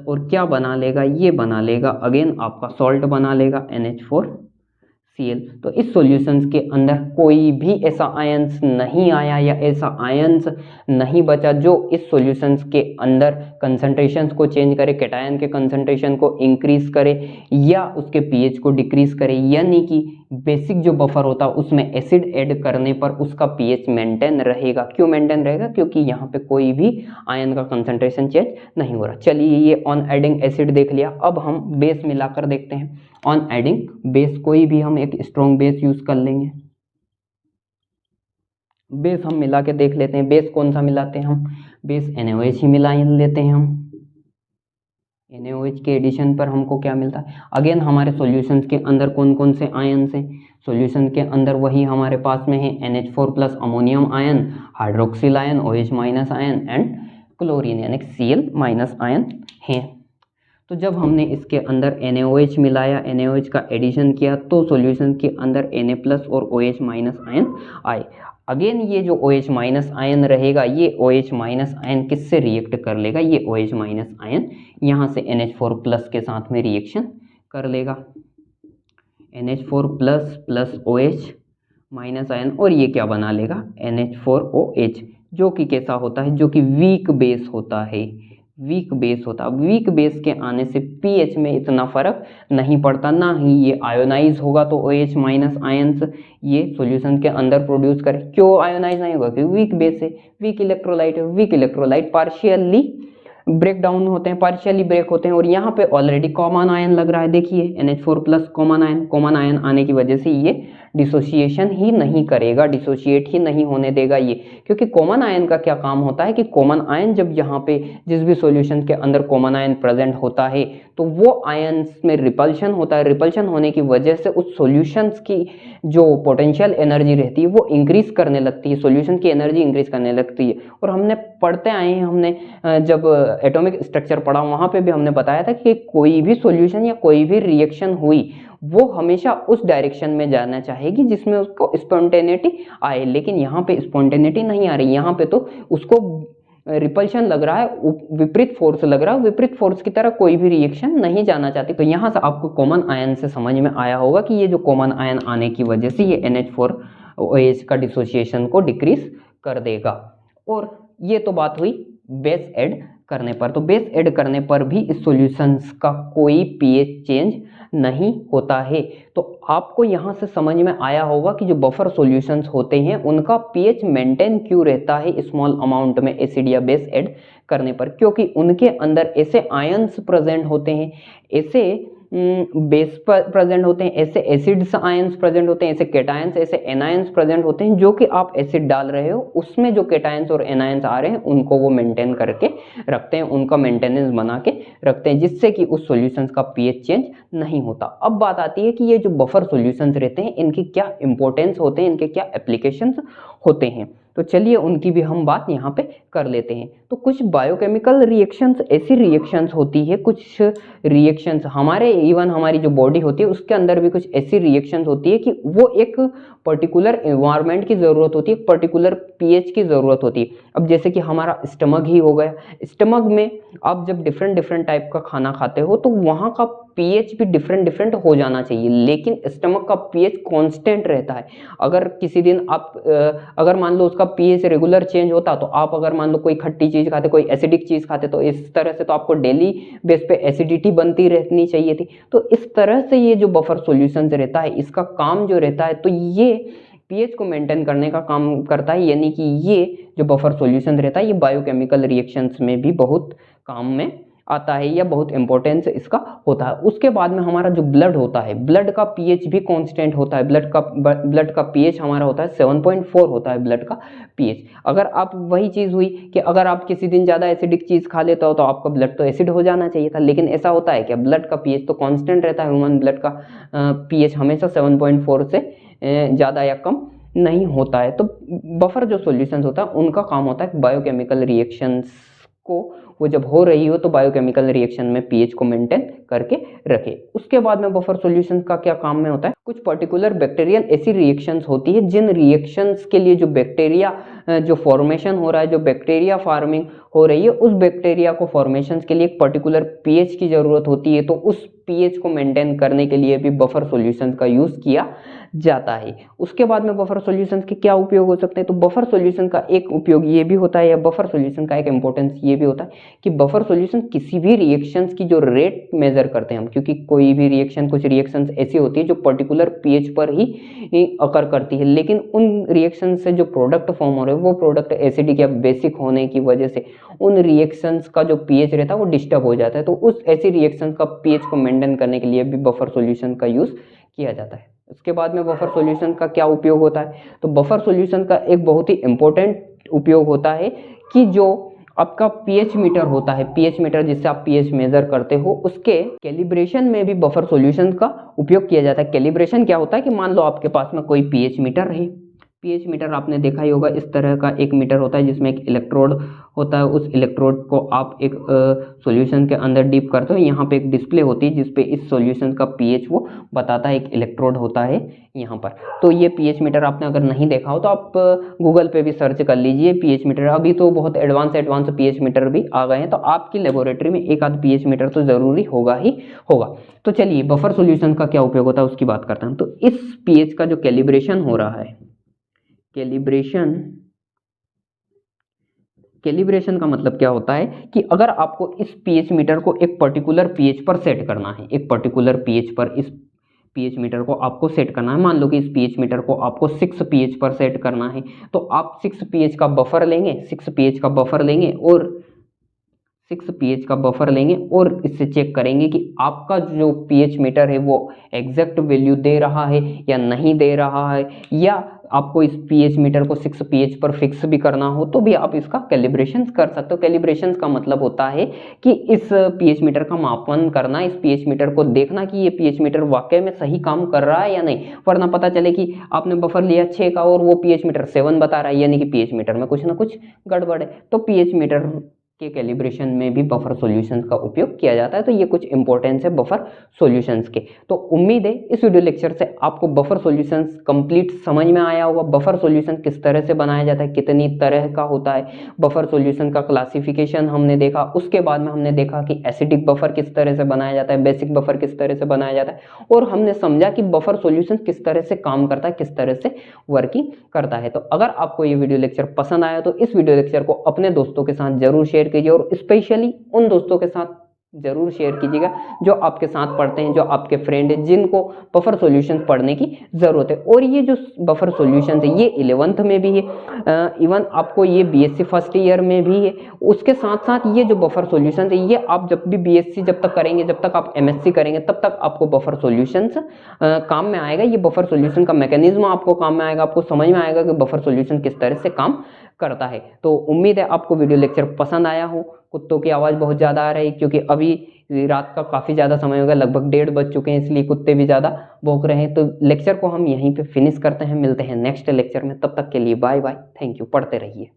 और क्या बना लेगा? ये बना लेगा अगेन आपका सॉल्ट बना लेगा NH4Cl। तो इस सॉल्यूशंस के अंदर कोई भी ऐसा आयंस नहीं आया या ऐसा आयंस नहीं बचा जो इस सॉल्यूशंस के अंदर कंसंट्रेशंस को चेंज करे, कैटायन के कंसंट्रेशन को इंक्रीज करे या उसके पीएच को डिक्रीज करे। यानी कि बेसिक जो बफर होता है उसमें एसिड ऐड करने पर उसका पीएच मेंटेन रहेगा। क्यों मेंटेन रहेगा? क्योंकि यहाँ पे कोई भी आयन का कंसंट्रेशन चेंज नहीं हो रहा। चलिए ये ऑन एडिंग एसिड देख लिया, अब हम बेस मिलाकर देखते हैं। ऑन एडिंग बेस कोई भी हम एक स्ट्रॉन्ग बेस यूज कर लेंगे। बेस हम मिला के देख लेते हैं। बेस कौन सा मिलाते हैं हम? बेस NaOH ही मिला लेते हैं हम। NaOH के एडिशन पर हमको क्या मिलता है? अगेन हमारे सॉल्यूशंस के अंदर कौन कौन से आयन हैं? सॉल्यूशन के अंदर वही हमारे पास में है NH4+ ammonium ion, hydroxyl ion, OH- ion and chlorine यानी Cl- आयन है। तो जब हमने इसके अंदर NaOH मिलाया, NaOH का एडिशन किया, तो सॉल्यूशन के अंदर Na+ और OH- आयन आए। अगेन ये जो OH- आयन रहेगा, ये OH- आयन किससे रिएक्ट कर लेगा? ये OH- आयन यहाँ से NH4+ के साथ में रिएक्शन कर लेगा, NH4+ OH- आयन, और ये क्या बना लेगा? NH4OH, जो कि कैसा होता है? जो कि वीक बेस होता है। वीक बेस के आने से पीएच में इतना फर्क नहीं पड़ता, ना ही ये आयोनाइज होगा। तो OH- आयंस ये सॉल्यूशन के अंदर प्रोड्यूस करे। क्यों आयोनाइज नहीं होगा? क्योंकि वीक बेस है, weak electrolyte partially break down होते हैं, पार्शियली ब्रेक होते हैं। और यहाँ पे ऑलरेडी कॉमन आयन लग रहा है, देखिए NH4+ कॉमन आयन आने की वजह से ये डिसोसिएशन ही नहीं करेगा, डिसोशिएट ही नहीं होने देगा ये, क्योंकि कॉमन आयन का क्या काम होता है कि कॉमन आयन जब यहाँ पे जिस भी सॉल्यूशन के अंदर कॉमन आयन प्रेजेंट होता है तो वो आयन्स में रिपल्शन होता है, रिपल्शन होने की वजह से उस सॉल्यूशंस की जो पोटेंशियल एनर्जी रहती है वो इंक्रीज करने लगती है, सॉल्यूशन की एनर्जी इंक्रीज करने लगती है। और हमने पढ़ते आए हैं, हमने जब एटॉमिक स्ट्रक्चर पढ़ा वहाँ पे भी हमने बताया था कि कोई भी सॉल्यूशन या कोई भी रिएक्शन हुई वो हमेशा उस डायरेक्शन में जाना चाहेगी जिसमें उसको स्पॉन्टेनिटी आए, लेकिन यहाँ पे स्पॉन्टेनिटी नहीं आ रही, यहाँ पे तो उसको रिपल्शन लग रहा है, विपरीत फोर्स लग रहा है, विपरीत फोर्स की तरह कोई भी रिएक्शन नहीं जाना चाहती। तो यहाँ से आपको कॉमन आयन से समझ में आया होगा कि ये जो कॉमन आयन आने की वजह से ये NH4OH का डिसोसिएशन को डिक्रीज कर देगा। और ये तो बात हुई बेस ऐड करने पर। तो बेस ऐड करने पर भी इस सॉल्यूशंस का कोई pH चेंज नहीं होता है। तो आपको यहाँ से समझ में आया होगा कि जो बफर सॉल्यूशंस होते हैं उनका pH मेंटेन क्यों रहता है स्मॉल अमाउंट में एसिड या बेस ऐड करने पर, क्योंकि उनके अंदर ऐसे आयंस प्रेजेंट होते हैं, ऐसे बेस प्रेजेंट होते हैं, ऐसे एसिड्स आयंस प्रेजेंट होते हैं, ऐसे केटायंस, ऐसे एनायंस प्रेजेंट होते हैं जो कि आप एसिड डाल रहे हो उसमें जो केटायंस और एनायंस आ रहे हैं उनको वो मेंटेन करके रखते हैं, उनका मेंटेनेंस बना के रखते हैं, जिससे कि उस सॉल्यूशंस का pH चेंज नहीं होता। अब बात आती है कि ये जो बफर सॉल्यूशंस रहते हैं इनकी क्या इंपॉर्टेंस होते हैं, इनके क्या एप्लीकेशंस होते हैं। तो चलिए उनकी भी हम बात यहाँ पे कर लेते हैं। तो कुछ बायोकेमिकल रिएक्शंस ऐसी रिएक्शंस होती है, कुछ रिएक्शंस हमारे इवन हमारी जो बॉडी होती है उसके अंदर भी कुछ ऐसी रिएक्शंस होती है कि वो एक पर्टिकुलर एनवायरनमेंट की ज़रूरत होती है, पर्टिकुलर pH की ज़रूरत होती है। अब जैसे कि हमारा स्टमक ही हो गया, स्टमक में आप जब डिफरेंट टाइप का खाना खाते हो तो वहाँ का pH भी डिफरेंट हो जाना चाहिए, लेकिन स्टमक का pH कांस्टेंट रहता है। अगर किसी दिन आप अगर मान लो उसका pH रेगुलर चेंज होता, तो आप अगर मान लो कोई खट्टी चीज़ खाते, कोई एसिडिक चीज़ खाते, तो इस तरह से तो आपको डेली बेस पे एसिडिटी बनती रहनी चाहिए थी। तो इस तरह से ये जो बफर सॉल्यूशंस रहता है इसका काम जो रहता है तो ये pH को मेंटेन करने का काम करता है, यानी कि ये जो बफर सॉल्यूशन रहता है ये बायोकेमिकल रिएक्शंस में भी बहुत काम में आता है या बहुत इंपॉर्टेंस इसका होता है। उसके बाद में हमारा जो ब्लड होता है, ब्लड का pH भी कांस्टेंट होता है, ब्लड का pH हमारा होता है 7.4 होता है ब्लड का pH। अगर आप वही चीज़ हुई कि अगर आप किसी दिन ज़्यादा एसिडिक चीज़ खा लेते हो तो आपका ब्लड तो एसिड हो जाना चाहिए था, लेकिन ऐसा होता है क्या? ब्लड का pH तो कांस्टेंट रहता है, ह्यूमन ब्लड का pH हमेशा 7.4 से ज़्यादा या कम नहीं होता है। तो बफर जो सॉल्यूशंस होता है उनका काम होता है बायोकेमिकल रिएक्शंस को वो जब हो रही हो तो बायोकेमिकल रिएक्शन में pH को मेंटेन करके रखे। उसके बाद में बफर सॉल्यूशंस का क्या काम में होता है, कुछ पर्टिकुलर बैक्टीरियल ऐसी रिएक्शंस होती है जिन रिएक्शंस के लिए जो बैक्टीरिया जो फॉर्मेशन हो रहा है, जो बैक्टीरिया फार्मिंग हो रही है, उस बैक्टीरिया को फॉर्मेशंस के लिए एक पर्टिकुलर pH की ज़रूरत होती है। तो उस pH को मेंटेन करने के लिए भी बफर सॉल्यूशंस का यूज़ किया जाता है। उसके बाद में बफर सॉल्यूशंस के क्या उपयोग हो सकते हैं, तो बफर सॉल्यूशन का एक उपयोग ये भी होता है या बफर सॉल्यूशन का एक इंपॉर्टेंस ये भी होता है कि बफर सॉल्यूशन किसी भी रिएक्शंस की जो रेट मेजर करते हैं हम, क्योंकि कोई भी रिएक्शन, कुछ रिएक्शंस ऐसी होती है जो पर्टिकुलर pH पर ही अकर करती है, लेकिन उन रिएक्शन से जो प्रोडक्ट फॉर्म हो रहे हैं वो प्रोडक्ट एसिडिक या बेसिक होने की वजह से उन रिएक्शंस का जो pH रहता है वो डिस्टर्ब हो जाता है। तो उस ऐसी रिएक्शंस का pH को मेंटेन करने के लिए भी बफर सॉल्यूशन का यूज़ किया जाता है। उसके बाद में बफर सॉल्यूशन का क्या उपयोग होता है, तो बफर सॉल्यूशन का एक बहुत ही इंपॉर्टेंट उपयोग होता है कि जो आपका pH मीटर होता है, pH मीटर जिससे आप pH मेजर करते हो, उसके कैलिब्रेशन में भी बफर सॉल्यूशन का उपयोग किया जाता है। कैलिब्रेशन क्या होता है कि मान लो आपके पास में कोई pH मीटर है, pH मीटर आपने देखा ही होगा, इस तरह का एक मीटर होता है जिसमें एक इलेक्ट्रोड होता है। उस इलेक्ट्रोड को आप एक सॉल्यूशन के अंदर डीप करते हो, यहाँ पे एक डिस्प्ले होती है जिसपे इस सॉल्यूशन का pH वो बताता है, एक इलेक्ट्रोड होता है यहाँ पर। तो ये pH मीटर आपने अगर नहीं देखा हो तो आप गूगल पे भी सर्च कर लीजिए pH मीटर। अभी तो बहुत एडवांस pH मीटर भी आ गए हैं, तो आपकी लेबोरेटरी में एक आध pH मीटर तो ज़रूरी होगा ही होगा। तो चलिए बफर सॉल्यूशन का क्या उपयोग होता है उसकी बात करते हैं। तो इस pH का जो कैलिब्रेशन हो रहा है, कैलिब्रेशन का मतलब क्या होता है कि अगर आपको इस pH मीटर को एक पर्टिकुलर pH पर सेट करना है, एक पर्टिकुलर pH पर इस pH मीटर को आपको सेट करना है, मान लो कि इस pH मीटर को आपको 6 pH पर सेट करना है, तो आप 6 pH का बफर लेंगे, 6 pH का बफर लेंगे और 6 pH का बफर लेंगे और इससे चेक करेंगे कि आपका जो pH मीटर है वो एग्जैक्ट वैल्यू दे रहा है या नहीं दे रहा है, या आपको इस pH मीटर को 6 pH पर फिक्स भी करना हो तो भी आप इसका कैलिब्रेशन कर सकते हो। कैलिब्रेशन का मतलब होता है कि इस pH मीटर का मापन करना, इस pH मीटर को देखना कि ये pH मीटर वाकई में सही काम कर रहा है या नहीं, वरना पता चले कि आपने बफर लिया 6 का और वो pH मीटर 7 बता रहा है, यानी कि pH मीटर में कुछ ना कुछ गड़बड़ है। तो pH मीटर के कैलिब्रेशन में भी बफर सॉल्यूशंस का उपयोग किया जाता है। तो ये कुछ इंपॉर्टेंस है बफर सॉल्यूशंस के। तो उम्मीद है इस वीडियो लेक्चर से आपको बफर सॉल्यूशंस कंप्लीट समझ में आया होगा। बफर सॉल्यूशन किस तरह से बनाया जाता है, कितनी तरह का होता है, बफर सॉल्यूशन का क्लासिफिकेशन हमने देखा। उसके बाद में हमने देखा कि एसिडिक बफर किस तरह से बनाया जाता है, बेसिक बफर किस तरह से बनाया जाता है, और हमने समझा कि बफर सॉल्यूशन किस तरह से काम करता है, किस तरह से वर्किंग करता है। तो अगर आपको ये वीडियो लेक्चर पसंद आया तो इस वीडियो लेक्चर को अपने दोस्तों के साथ जरूर शेयर कीजिए, और स्पेशली उन दोस्तों के साथ जरूर शेयर कीजिएगा जो आपके साथ पढ़ते हैं, जो आपके फ्रेंड हैं, जिनको बफर सॉल्यूशन पढ़ने की जरूरत है। और ये जो बफर सॉल्यूशन है ये 11th में भी है, इवन आपको ये बीएससी फर्स्ट ईयर में भी है। उसके साथ साथ ये जो बफर सॉल्यूशन है ये आप जब भी बीएससी जब तक करेंगे, जब तक आप एमएससी करेंगे, तब तक आपको बफर सॉल्यूशन काम में आएगा। ये बफर सॉल्यूशन का मैकेनिज्म आपको काम में आएगा, आपको समझ में आएगा कि बफर सॉल्यूशन किस तरह से काम करता है। तो उम्मीद है आपको वीडियो लेक्चर पसंद आया हो। कुत्तों की आवाज़ बहुत ज़्यादा आ रही है क्योंकि अभी रात का काफ़ी ज़्यादा समय हो गया, लगभग 1:30 बज चुके हैं, इसलिए कुत्ते भी ज़्यादा भौंक रहे हैं। तो लेक्चर को हम यहीं पे फिनिश करते हैं, मिलते हैं नेक्स्ट लेक्चर में। तब तक के लिए बाय बाय, थैंक यू, पढ़ते रहिए।